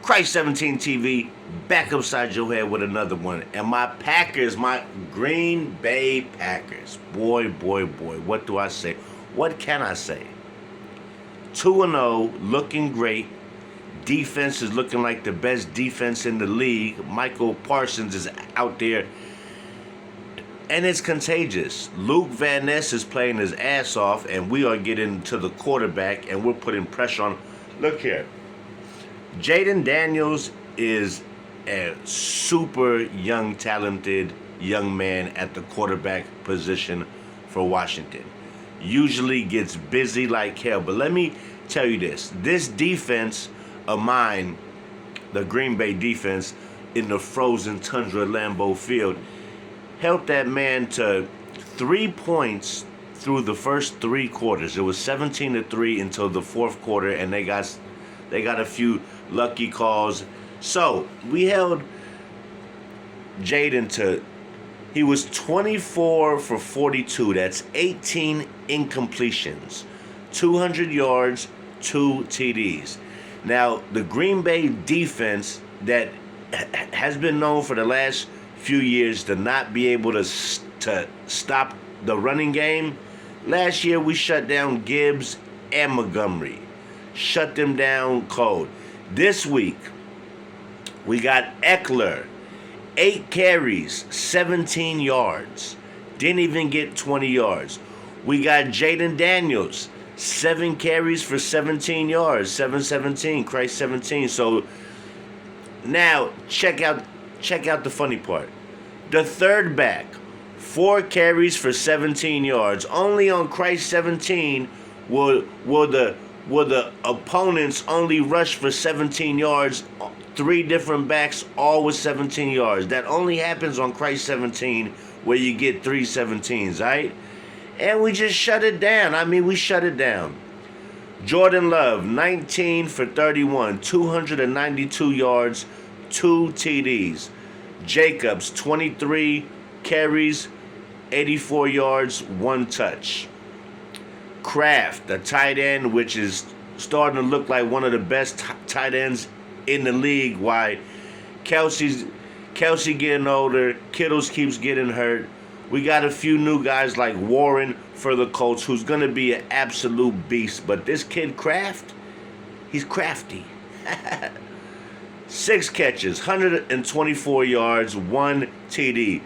Christ 17 TV, back upside your head with another one. And my Packers, my Green Bay Packers. Boy, boy, boy, what do I say? What can I say? 2-0, looking great. Defense is looking like the best defense in the league. Michael Parsons is out there. And it's contagious. Luke Van Ness is playing his ass off, and we are getting to the quarterback, and we're putting pressure on. Look here. Jaden Daniels is a super young, talented young man at the quarterback position for Washington. Usually gets busy like hell. But let me tell you this. This defense of mine, the Green Bay defense in the frozen tundra Lambeau Field, helped that man to 3 points through the first 3 quarters. It was 17-3 until the fourth quarter, and they got a few lucky calls. So we held Jaden to, he was 24 for 42. That's 18 incompletions, 200 yards, 2 TDs. Now, the Green Bay defense that has been known for the last few years to not be able to stop the running game. Last year, we shut down Gibbs and Montgomery. Shut them down cold. This week, we got Eckler, 8 carries, 17 yards. Didn't even get 20 yards. We got Jaden Daniels, 7 carries for 17 yards. 7-17, Christ 17. So now check out the funny part. The third back, 4 carries for 17 yards. Only on Christ 17 will the opponents only rush for 17 yards. 3 different backs, all with 17 yards. That only happens on Christ 17 where you get 3 17s, right? And we just shut it down. I mean, we shut it down. Jordan Love, 19 for 31, 292 yards, 2 TDs. Jacobs, 23 carries, 84 yards, 1 touch. Kraft, the tight end, which is starting to look like one of the best tight ends in the league. Why? Kelsey getting older. Kittles keeps getting hurt. We got a few new guys like Warren for the Colts, who's going to be an absolute beast. But this kid Kraft, he's crafty. 6 catches, 124 yards, 1 TD.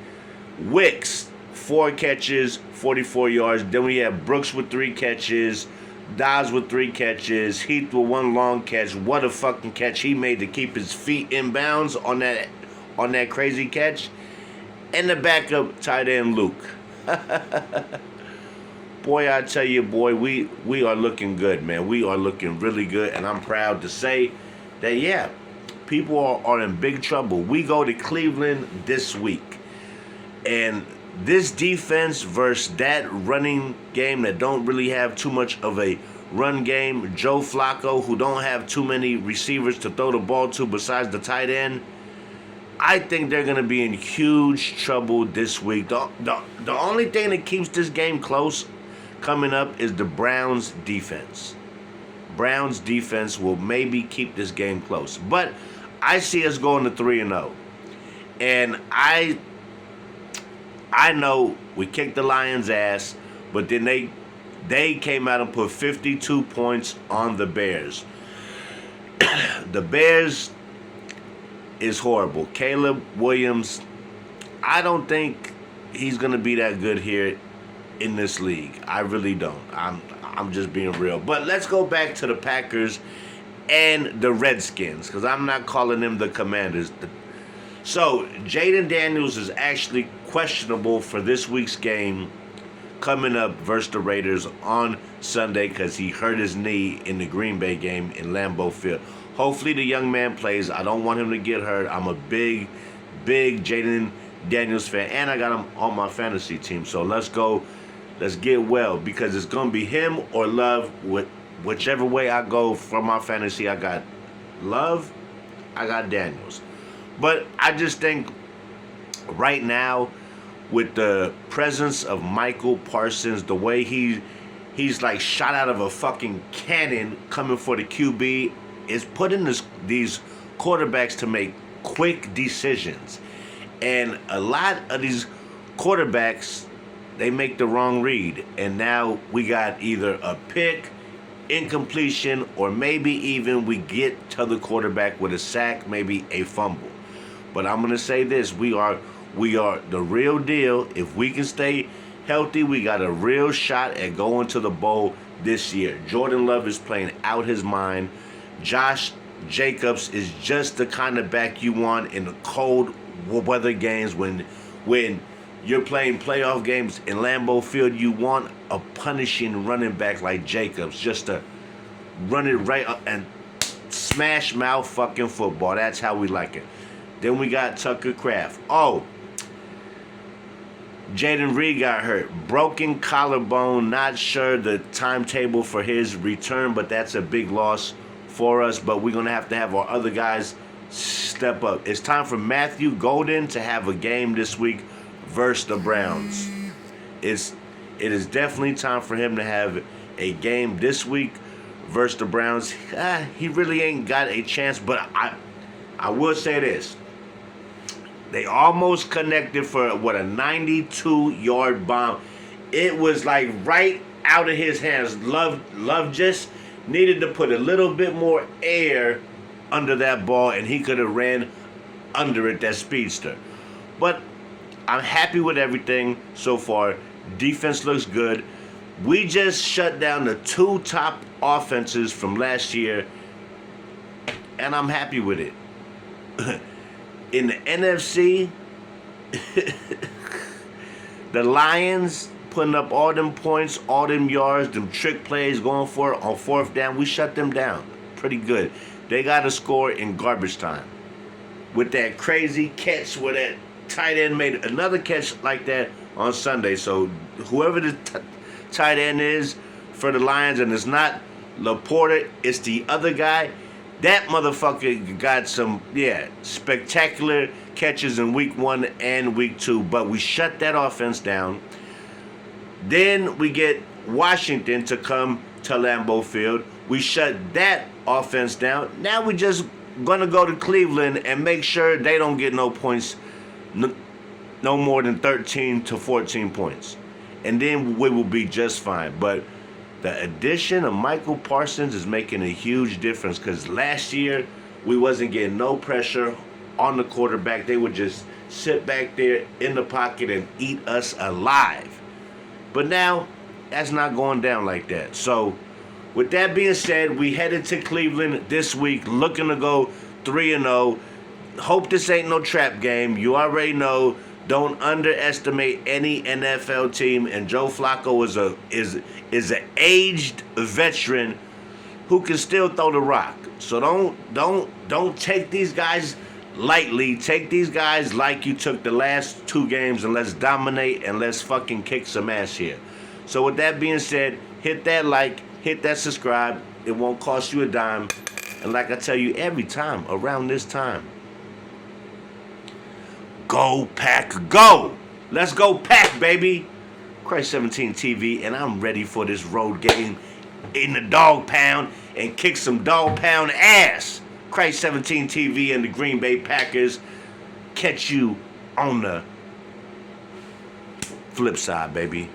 Wicks, 4 catches, 44 yards. Then we have Brooks with 3 catches. Dawes with 3 catches. Heath with 1 long catch. What a fucking catch he made to keep his feet in bounds on that crazy catch. And the backup tight end Luke. Boy, I tell you, boy, we are looking good, man. We are looking really good, and I'm proud to say that, yeah, people are in big trouble. We go to Cleveland this week, and this defense versus that running game that don't really have too much of a run game, Joe Flacco, who don't have too many receivers to throw the ball to besides the tight end, I think they're going to be in huge trouble this week. The only thing that keeps this game close coming up is the Browns' defense. Browns' defense will maybe keep this game close. But I see us going to 3-0. And I know we kicked the Lions' ass, but then they came out and put 52 points on the Bears. The Bears is horrible. Caleb Williams, I don't think he's going to be that good here in this league. I really don't. I'm just being real. But let's go back to the Packers and the Redskins, because I'm not calling them the Commanders. So, Jaden Daniels is actually questionable for this week's game coming up versus the Raiders on Sunday because he hurt his knee in the Green Bay game in Lambeau Field. Hopefully the young man plays. I don't want him to get hurt. I'm a big Jaden Daniels fan, and I got him on my fantasy team. So let's go. Let's get well, because it's going to be him or Love. Whichever way I go for my fantasy, I got Love, I got Daniels. But I just think right now, with the presence of Michael Parsons, the way he's like shot out of a fucking cannon coming for the QB, is putting these quarterbacks to make quick decisions. And a lot of these quarterbacks, they make the wrong read. And now we got either a pick, incompletion, or maybe even we get to the quarterback with a sack, maybe a fumble. But I'm going to say this, we are the real deal. If we can stay healthy, we got a real shot at going to the bowl this year. Jordan Love is playing out his mind. Josh Jacobs is just the kind of back you want in the cold weather games when you're playing playoff games in Lambeau Field. You want a punishing running back like Jacobs just to run it right up and smash mouth fucking football. That's how we like it. Then we got Tucker Kraft. Oh, Jaden Reed got hurt. Broken collarbone. Not sure the timetable for his return, but that's a big loss for us. But we're going to have our other guys step up. It's time for Matthew Golden to have a game this week versus the Browns. It is definitely time for him to have a game this week versus the Browns. He really ain't got a chance, but I will say this. They almost connected for, a 92-yard bomb. It was like right out of his hands. Love just needed to put a little bit more air under that ball, and he could have ran under it, that speedster. But I'm happy with everything so far. Defense looks good. We just shut down the 2 top offenses from last year, and I'm happy with it. In the NFC, the Lions putting up all them points, all them yards, them trick plays going for it on 4th down. We shut them down pretty good. They got to score in garbage time. With that crazy catch where that tight end made another catch like that on Sunday. So whoever the tight end is for the Lions, and it's not Laporta, it's the other guy. That motherfucker got some, spectacular catches in week 1 and week 2, but we shut that offense down. Then we get Washington to come to Lambeau Field. We shut that offense down. Now we just going to go to Cleveland and make sure they don't get no points, no more than 13 to 14 points. And then we will be just fine. But the addition of Michael Parsons is making a huge difference, because last year we wasn't getting no pressure on the quarterback. They would just sit back there in the pocket and eat us alive. But now that's not going down like that. So with that being said, we headed to Cleveland this week looking to go 3-0. Hope this ain't no trap game. You already know, don't underestimate any NFL team, and Joe Flacco is an aged veteran who can still throw the rock. So don't take these guys lightly. Take these guys like you took the last 2 games, and let's dominate and let's fucking kick some ass here. So with that being said, hit that like, hit that subscribe. It won't cost you a dime. And like I tell you every time around this time, go Pack, go! Let's go Pack, baby! Christ 17 TV, and I'm ready for this road game in the dog pound and kick some dog pound ass. Christ 17 TV and the Green Bay Packers catch you on the flip side, baby.